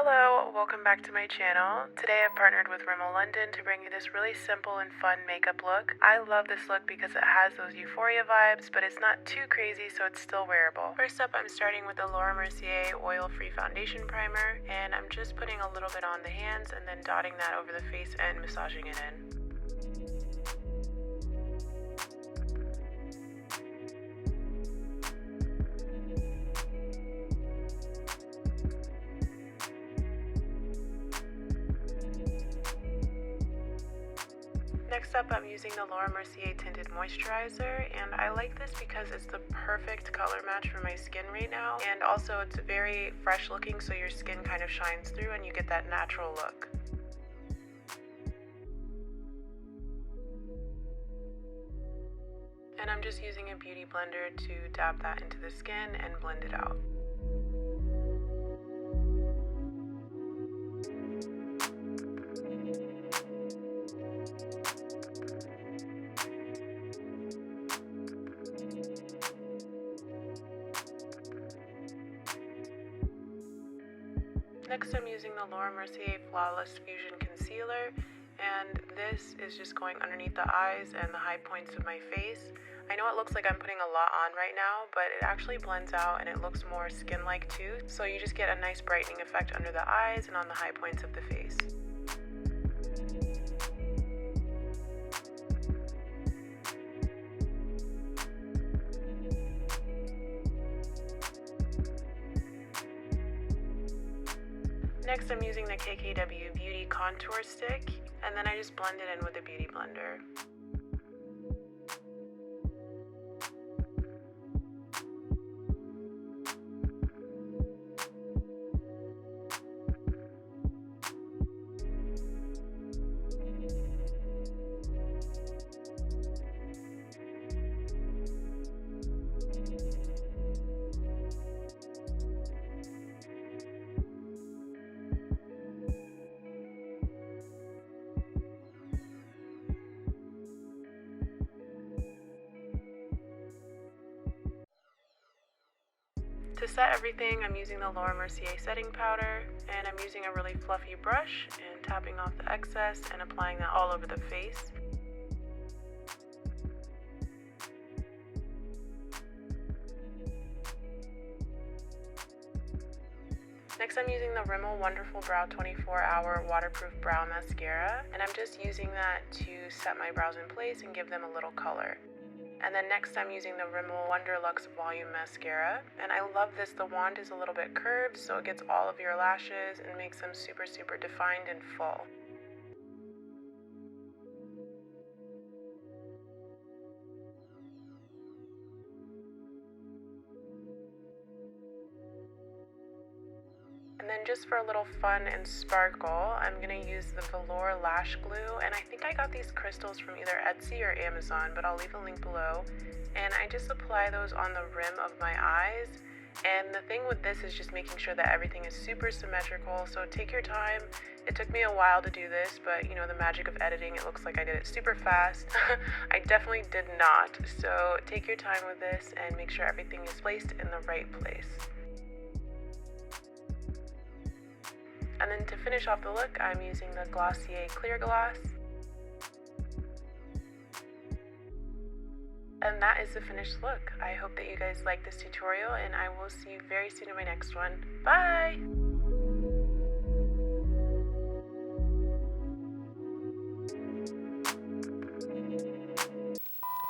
Hello, welcome back to my channel. Today I've partnered with Rimmel London to bring you this really simple and fun makeup look. I love this look because it has those Euphoria vibes, but it's not too crazy, so it's still wearable. First up, I'm starting with the MERCIER oil-free foundation primer, and I'm just putting a little bit on the hands and then dotting that over the face and massaging it in. Next up, I'm using the MERCIER Tinted Moisturizer, and I like this because it's the perfect color match for my skin right now, and also it's very fresh looking, so your skin kind of shines through and you get that natural look. And I'm just using a beauty blender to dab that into the skin and blend it out. Next, I'm using the MERCIER Flawless Fusion Concealer, and this is just going underneath the eyes and the high points of my face. I know it looks like I'm putting a lot on right now, but it actually blends out and it looks more skin-like too, so you just get a nice brightening effect under the eyes and on the high points of the face. Next, I'm using the KKW Beauty Contour Stick, and then I just blend it in with a beauty blender. To set everything, I'm using the MERCIER setting powder, and I'm using a really fluffy brush and tapping off the excess and applying that all over the face. Next, I'm using the Rimmel Wonderful Brow 24-Hour Waterproof Brow Mascara, and I'm just using that to set my brows in place and give them a little color. And then next, I'm using the Rimmel Wonderluxe Volume Mascara, and I love this. The wand is a little bit curved, so it gets all of your lashes and makes them super defined and full. And then just for a little fun and sparkle, I'm going to use the Velour Lash Glue, and I think I got these crystals from either Etsy or Amazon, but I'll leave a link below. And I just apply those on the rim of my eyes, and the thing with this is just making sure that everything is super symmetrical, so take your time. It took me a while to do this, but you know, the magic of editing, it looks like I did it super fast. I definitely did not, so take your time with this and make sure everything is placed in the right place. And then to finish off the look, I'm using the Glossier Clear Gloss. And that is the finished look. I hope that you guys like this tutorial, and I will see you very soon in my next one. Bye!